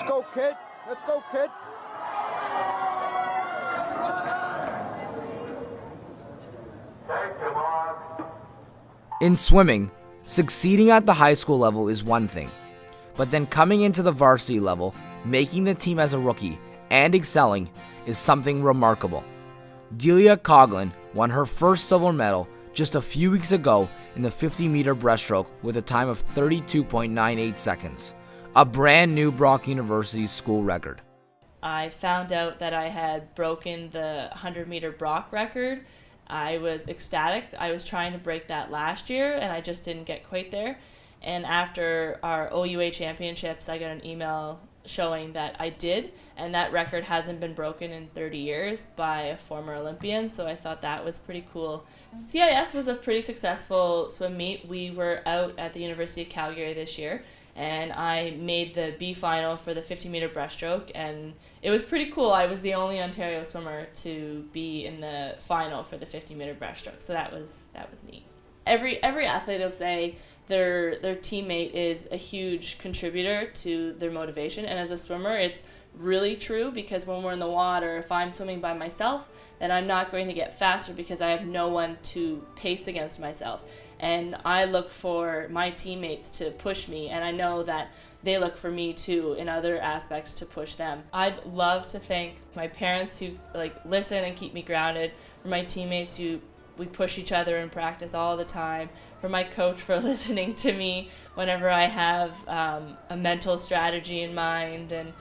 go, kid. Let's go, kid. In swimming, succeeding at the high school level is one thing, but then coming into the varsity level, making the team as a rookie, and excelling is something remarkable. Delia Caughlin won her first silver medal just a few weeks ago in the 50-meter breaststroke with a time of 32.98 seconds, a brand new Brock University school record. I found out that I had broken the 100-meter Brock record. I was ecstatic. I was trying to break that last year, and I just didn't get quite there. And after our OUA championships, I got an email showing that I did, and that record hasn't been broken in 30 years by a former Olympian, so I thought that was pretty cool. CIS was a pretty successful swim meet. We were out at the University of Calgary this year, and I made the B final for the 50-meter breaststroke, and it was pretty cool. I was the only Ontario swimmer to be in the final for the 50-meter breaststroke, so that was neat. Every athlete will say their teammate is a huge contributor to their motivation, and as a swimmer it's really true, because when we're in the water, if I'm swimming by myself, then I'm not going to get faster because I have no one to pace against myself. And I look for my teammates to push me, and I know that they look for me too in other aspects to push them. I'd love to thank my parents who listen and keep me grounded, for my teammates who we push each other in practice all the time, for my coach for listening to me whenever I have a mental strategy in mind, and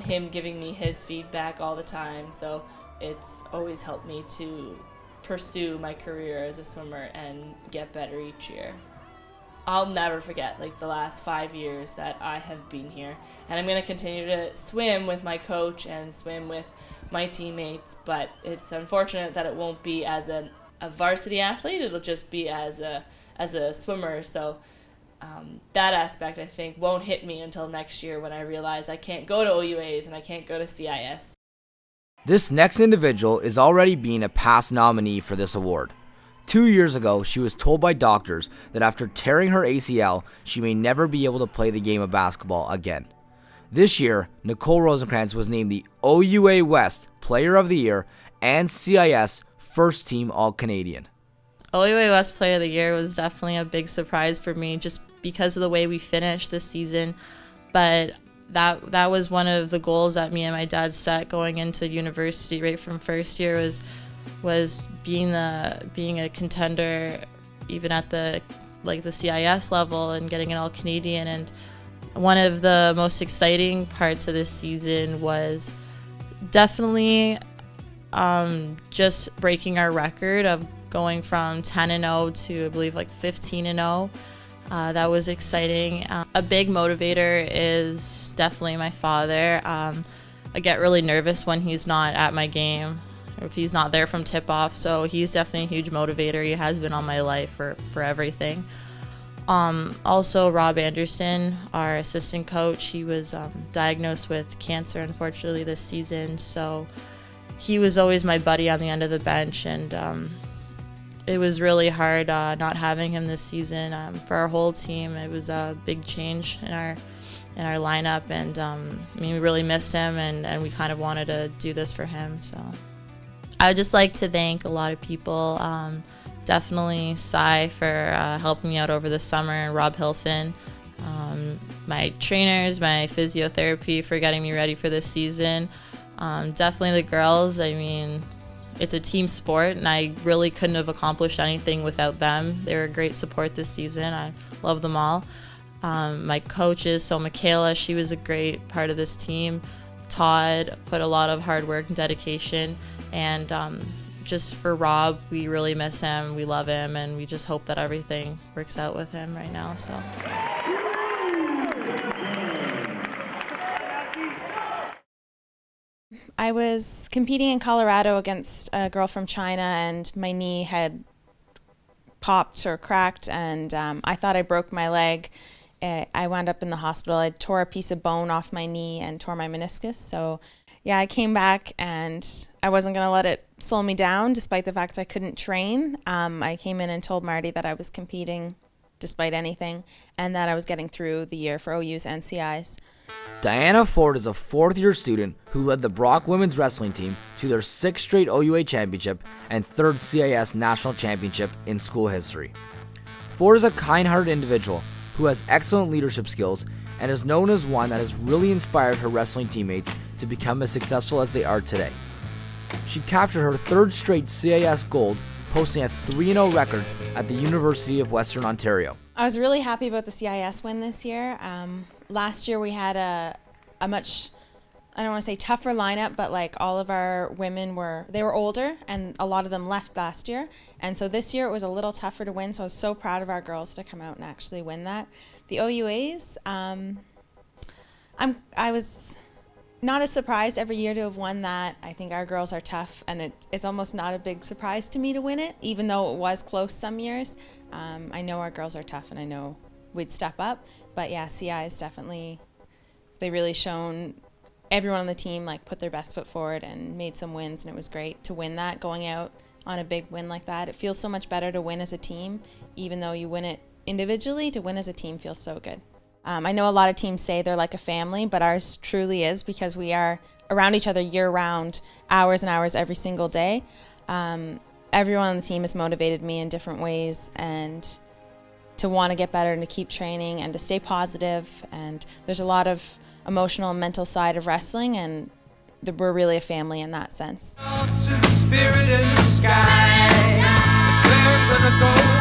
him giving me his feedback all the time. So it's always helped me to pursue my career as a swimmer and get better each year. I'll never forget the last 5 years that I have been here, and I'm going to continue to swim with my coach and swim with my teammates, but it's unfortunate that it won't be as a varsity athlete. It'll just be as a swimmer. So that aspect, I think, won't hit me until next year, when I realize I can't go to OUAs and I can't go to CIS. This next individual is already being a past nominee for this award. 2 years ago, she was told by doctors that after tearing her ACL, she may never be able to play the game of basketball again. This year, Nicole Rosenkranz was named the OUA West Player of the Year and CIS First Team All-Canadian. OUA West Player of the Year was definitely a big surprise for me, just because of the way we finished this season. But that was one of the goals that me and my dad set going into university right from first year, was being a contender even at the CIS level and getting an All-Canadian. And one of the most exciting parts of this season was definitely just breaking our record of going from 10-0 to I believe 15-0. That was exciting. A big motivator is definitely my father. I get really nervous when he's not at my game, or if he's not there from tip-off, so he's definitely a huge motivator. He has been all my life for everything. Also, Rob Anderson, our assistant coach, he was diagnosed with cancer, unfortunately, this season, so he was always my buddy on the end of the bench, and it was really hard not having him this season. For our whole team, it was a big change in our lineup, and we really missed him, and we kind of wanted to do this for him. So I would just like to thank a lot of people, definitely Cy for helping me out over the summer, and Rob Hilson, my trainers, my physiotherapy for getting me ready for this season. Definitely the girls. It's a team sport, and I really couldn't have accomplished anything without them. They were a great support this season. I love them all. My coaches, so Michaela, she was a great part of this team. Todd put a lot of hard work and dedication, and just for Rob, we really miss him. We love him, and we just hope that everything works out with him right now. So. I was competing in Colorado against a girl from China, and my knee had popped or cracked, and I thought I broke my leg. I wound up in the hospital. I tore a piece of bone off my knee and tore my meniscus. So yeah, I came back, and I wasn't going to let it slow me down despite the fact I couldn't train. I came in and told Marty that I was competing despite anything, and that I was getting through the year for OUs and CIs. Diana Ford is a fourth-year student who led the Brock women's wrestling team to their 6th straight OUA championship and 3rd CIS national championship in school history. Ford is a kind-hearted individual who has excellent leadership skills and is known as one that has really inspired her wrestling teammates to become as successful as they are today. She captured her 3rd straight CIS gold, posting a 3-0 record at the University of Western Ontario. I was really happy about the CIS win this year. Last year we had a much, I don't want to say tougher lineup, but like all of our women were older and a lot of them left last year. And so this year it was a little tougher to win, so I was so proud of our girls to come out and actually win that. The OUAs, I was not as surprised every year to have won that. I think our girls are tough, and it's almost not a big surprise to me to win it, even though it was close some years. I know our girls are tough, and I know we'd step up. But yeah, CI is definitely, they really shown everyone on the team like put their best foot forward and made some wins, and it was great to win that, going out on a big win like that. It feels so much better to win as a team, even though you win it individually. To win as a team feels so good. I know a lot of teams say they're like a family, but ours truly is, because we are around each other year-round, hours and hours every single day. Everyone on the team has motivated me in different ways, and to want to get better and to keep training and to stay positive. And there's a lot of emotional and mental side of wrestling, and we're really a family in that sense. To the spirit in the sky, that's where we're gonna go.